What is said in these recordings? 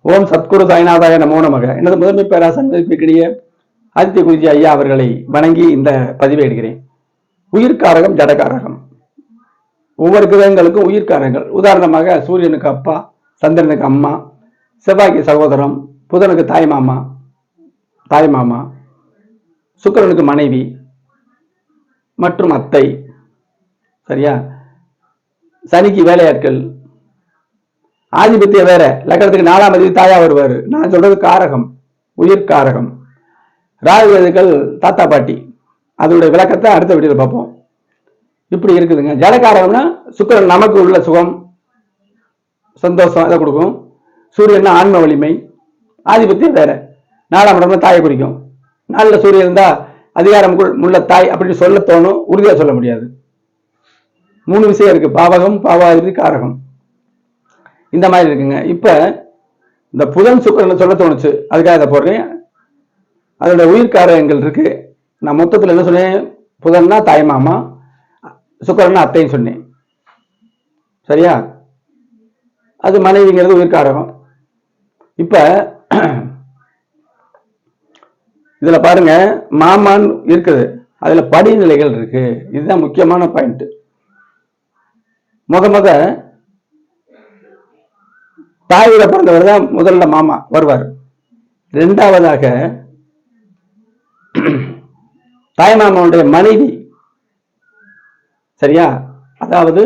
ஓம் சத்குரு சாய்நாதாய நமோ நமக. எனது முதன்மை பேராசன் மதிப்பிற்கிடையே ஆதித்ய குருஜி ஐயா அவர்களை வணங்கி இந்த பதிவை எடுக்கிறேன். உயிர்காரகம் ஜடகாரகம். ஒவ்வொரு கிரகங்களுக்கும் உயிர்காரகங்கள். உதாரணமாக சூரியனுக்கு அப்பா, சந்திரனுக்கு அம்மா, செவ்வாய்க்கு சகோதரம், புதனுக்கு தாய் மாமா, சுக்கிரனுக்கு மனைவி மற்றும் அத்தை. சரியா? சனிக்கு வேலையாட்கள். ஆதிபத்திய வேற, லக்கணத்துக்கு 4ஆம் அதிபதி தாயா வருவாரு. நான் சொல்றது காரகம், உயிர் காரகம். ராகுகள் தாத்தா பாட்டி. அதோட விளக்கத்தை அடுத்த வீடியோல பார்ப்போம். இப்படி இருக்குதுங்க. ஜடகாரகம்னா சுக்கிரன் நமக்கு உள்ள சுகம், சந்தோஷம் அதை கொடுக்கும். சூரியன் ஆன்ம வலிமை. ஆதிபத்தியம் வேற, 4ஆம் இடம்னா தாயை குறிக்கும். நல்ல சூரியன் இருந்தா அதிகாரம் உள்ள தாய் அப்படின்னு சொல்ல தோணும், உறுதியா சொல்ல முடியாது. 3 விஷயம் இருக்கு: பாவகம், பாவாதிபதி, காரகம். இந்த மாதிரி இருக்குங்க. இப்ப இந்த புதன் சுக்கிரன் சொல்ல தோணுச்சு, அதுக்காக இதை போடுறேன். அதோட உயிர்காரகங்கள் இருக்கு. நான் மொத்தத்தில் என்ன சொன்னேன்? புதன்னா தாய் மாமா, சுக்கிரன்னா அத்தைன்னு சொன்னேன். சரியா? அது மனைவிங்கிறது உயிர்காரகம். இப்ப இதுல பாருங்க, மாமான் இருக்குது, அதுல படிநிலைகள் இருக்கு. இதுதான் முக்கியமான பாயிண்ட். முத தாயோட பிறந்தவர் தான் முதல்ல மாமா வருவார். 2ஆவதாக தாய் மாமாவுடைய மனைவி. சரியா? அதாவது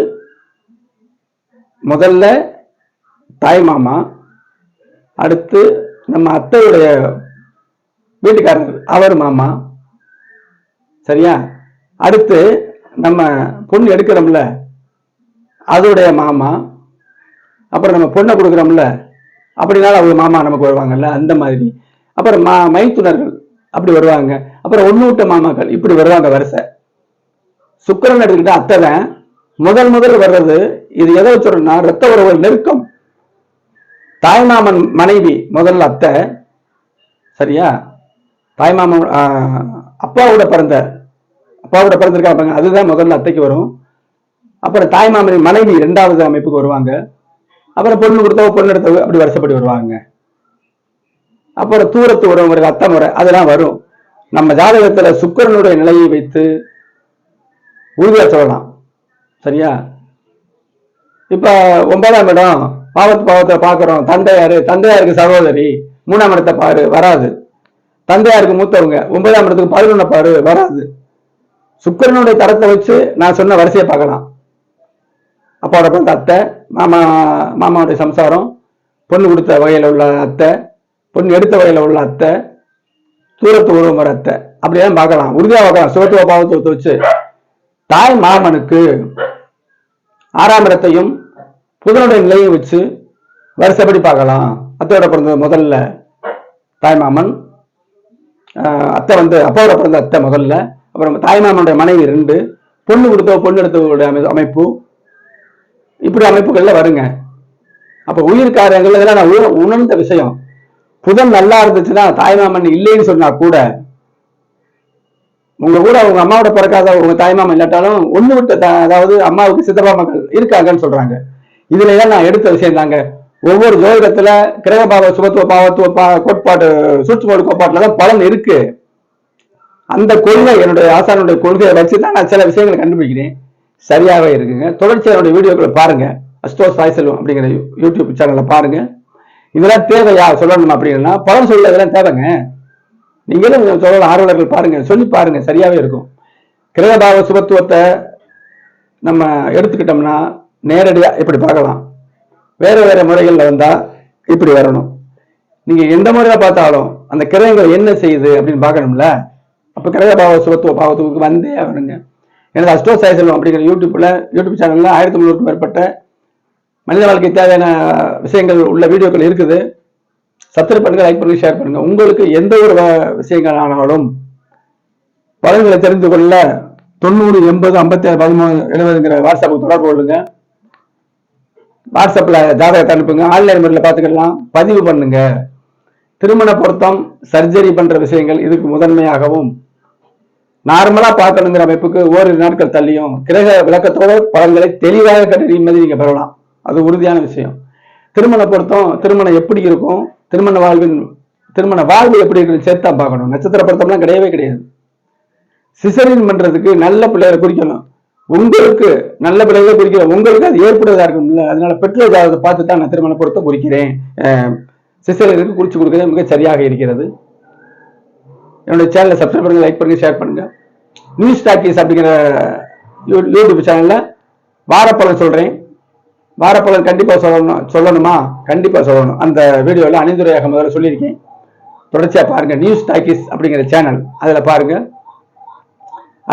முதல்ல தாய் மாமா, அடுத்து நம்ம அத்தையுடைய வீட்டுக்காரர் அவர் மாமா. சரியா? அடுத்து நம்ம பொண்ணு எடுக்கிறோம்ல அதோடைய மாமா. அப்புறம் நம்ம பொண்ணை கொடுக்குறோம்ல, அப்படினாலும் அவங்க மாமா நமக்கு வருவாங்கல்ல, அந்த மாதிரி. அப்புறம் மைத்துனர்கள் அப்படி வருவாங்க. அப்புறம் ஒன்னூட்ட மாமாக்கள் இப்படி வருவாங்க வரிசை. சுக்கிரன் எடுத்துக்கிட்ட அத்தை தான் முதல் வர்றது. இது எதை சொல்றேன்னா, ரத்த உறவு நெருக்கம். தாய்மாமன் மனைவி முதல்ல அத்தை. சரியா? தாய்மாமன் அப்பாவோட பிறந்திருக்காங்க, அதுதான் முதல்ல அத்தைக்கு வரும். அப்புறம் தாய்மாமனின் மனைவி 2ஆவது அமைப்புக்கு வருவாங்க. அப்புறம் பொண்ணு கொடுத்தவங்க, பொண்ணு எடுத்தவங்க அப்படி வருஷப்படி வருவாங்க. அப்புறம் தூரத்து உறவுமுறை, அத்தை முறை, அதெல்லாம் வரும். நம்ம ஜாதகத்துல சுக்கிரனுடைய நிலையை வைத்து உறுதியா சொல்லலாம். சரியா? இப்ப 9ஆம் இடம் பாவத்தை பாக்குறோம். தந்தையாருக்கு சகோதரி 3ஆம் இடத்தை பாரு, வராது. தந்தையாருக்கு மூத்தவங்க 9ஆம் இடத்துக்கு 11 பாரு, வராது. சுக்கிரனுடைய தரத்தை வச்சு நான் சொன்ன வரிசையை பார்க்கலாம். அப்பாவோட பிறந்த அத்தை, மாமாவுடைய சம்சாரம், பொண்ணு கொடுத்த வகையில் உள்ள அத்தை, பொண்ணு எடுத்த வகையில் உள்ள அத்தை, தூரத்து உறவுமுறை அத்தை, அப்படிதான் பார்க்கலாம். உறுதியா பார்க்கலாம். சுகத்துவ பாவத்துவத்தை வச்சு தாய் மாமனுக்கு 6ஆம் இடத்தையும் புதனுடைய நிலையை வச்சு வருஷப்படி பார்க்கலாம். அத்தையோட பிறந்த முதல்ல தாய் மாமன், அத்தை அப்பாவோட பிறந்த அத்தை முதல்ல, அப்புறம் தாய் மாமனுடைய மனைவி 2, பொண்ணு கொடுத்த பொண்ணு எடுத்தவங்களுடைய அமைப்பு, இப்படி அமைப்புகள்ல வருங்க. அப்ப உயிர்காரங்கள் இதெல்லாம் நான் உணர்ந்த விஷயம். புதன் நல்லா இருந்துச்சுன்னா, தாய்மாமன் இல்லைன்னு சொன்னா கூட, உங்க கூட உங்க அம்மாவோட பிறக்காத உங்க தாய்மாமன் இல்லாட்டாலும் ஒண்ணு விட்ட, அதாவது அம்மாவுக்கு சித்தப்பா மக்கள் இருக்காங்கன்னு சொல்றாங்க. இதுல நான் எடுத்த விஷயம் தாங்க. ஒவ்வொரு ஜோதிடத்துல கிரக பாவ சுபத்துவ பாவத்துவ கோட்பாடு, சூட்சும கோட்பாட்டுலதான் பலன் இருக்கு. அந்த கொள்கை, என்னுடைய ஆசானுடைய கொள்கையை வச்சுதான் நான் சில விஷயங்களை கண்டுபிடிக்கிறேன். சரியாவே இருக்குங்க. தொடர்ச்சியான வீடியோக்களை பாருங்க. அஸ்ட்ரோ சாய் செல்வம் அப்படிங்கிற யூடியூப் சேனல்ல பாருங்க. இதெல்லாம் தேவையா சொல்லணும் அப்படின்னா, பலன் சொல்ல இதெல்லாம் தேவைங்க. நீங்களும் சொல்ல ஆர்வலர்கள் பாருங்க, சொல்லி பாருங்க, சரியாவே இருக்கும். கிரகபாவ சுபத்துவத்தை நம்ம எடுத்துக்கிட்டோம்னா நேரடியா இப்படி பார்க்கலாம். வேற முறைகள்ல வந்தா இப்படி வரணும். நீங்க எந்த முறையில பார்த்தாலும் அந்த கிரகங்கள் என்ன செய்யுது அப்படின்னு பார்க்கணும்ல. அப்ப கிரகபாவ சுபத்துவ பாவத்துக்கு வந்தே ஆகணுங்க. எனது அஸ்ட்ரோ சாய் செல்வம் அப்படிங்கிற யூடியூப் சேனல்ல 1300க்கும் மேற்பட்ட மனித வாழ்க்கை தேவையான விஷயங்கள் உள்ள வீடியோக்கள் இருக்குது. சப்ஸ்கிரைப் பண்ணுங்க, லைக் பண்ணுங்க, ஷேர் பண்ணுங்க. உங்களுக்கு எந்த ஒரு விஷயங்கள் ஆனாலும் பலன்களை தெரிந்து கொள்ள 90 80 56 13 70 வாட்ஸ்அப்புக்கு தொடர்பு கொள்ளுங்க. வாட்ஸ்அப்ல ஜாதகத்தை அனுப்புங்க. ஆன்லைன் முறையில் பார்த்துக்கலாம். பதிவு பண்ணுங்க. திருமண பொருத்தம், சர்ஜரி பண்ற விஷயங்கள் இதுக்கு முதன்மையாகவும், நார்மலா பார்க்கணுங்கிற அமைப்புக்கு ஓரிரு நாட்கள் தள்ளியும் கிரக விளக்கத்தோட பலன்களை தெளிவாக கட்டி நிம்மதி நீங்க பெறலாம். அது உறுதியான விஷயம். திருமண பொருத்தம் திருமணம் எப்படி இருக்கும், திருமண வாழ்வு எப்படி இருக்கு சேர்த்தா பார்க்கணும். நட்சத்திர பொருத்தம்லாம் கிடையவே கிடையாது. சிசரின் பண்றதுக்கு நல்ல பிள்ளைகளை குறிக்கணும். உங்களுக்கு நல்ல பிள்ளைகளை குறிக்கிறேன், உங்களுக்கு அது ஏற்படுவதா இருக்கும்ல, அதனால பெற்றோர் ஜாதகத்தை பார்த்து தான் நான் திருமண பொருத்தம் குறிக்கிறேன், சிசருக்கு குறிச்சு கொடுக்குறது மிக சரியாக இருக்கிறது. என்னுடைய சேனலை சப்ஸ்கிரைப் பண்ணுங்க, லைக் பண்ணுங்க, ஷேர் பண்ணுங்க. நியூஸ் டாக்கீஸ் அப்படிங்கிற யூடியூப் சேனல்ல வாரப்பலன் சொல்றேன். வாரப்பலன் கண்டிப்பா சொல்லணுமா? கண்டிப்பா சொல்லணும். அந்த வீடியோல அணிந்துரையாக முதல்ல சொல்லியிருக்கேன். தொடர்ச்சியா பாருங்க. நியூஸ் டாக்கீஸ் அப்படிங்கிற சேனல், அதுல பாருங்க.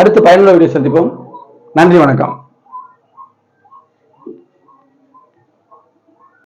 அடுத்து பயனுள்ள வீடியோ சந்திப்போம். நன்றி, வணக்கம்.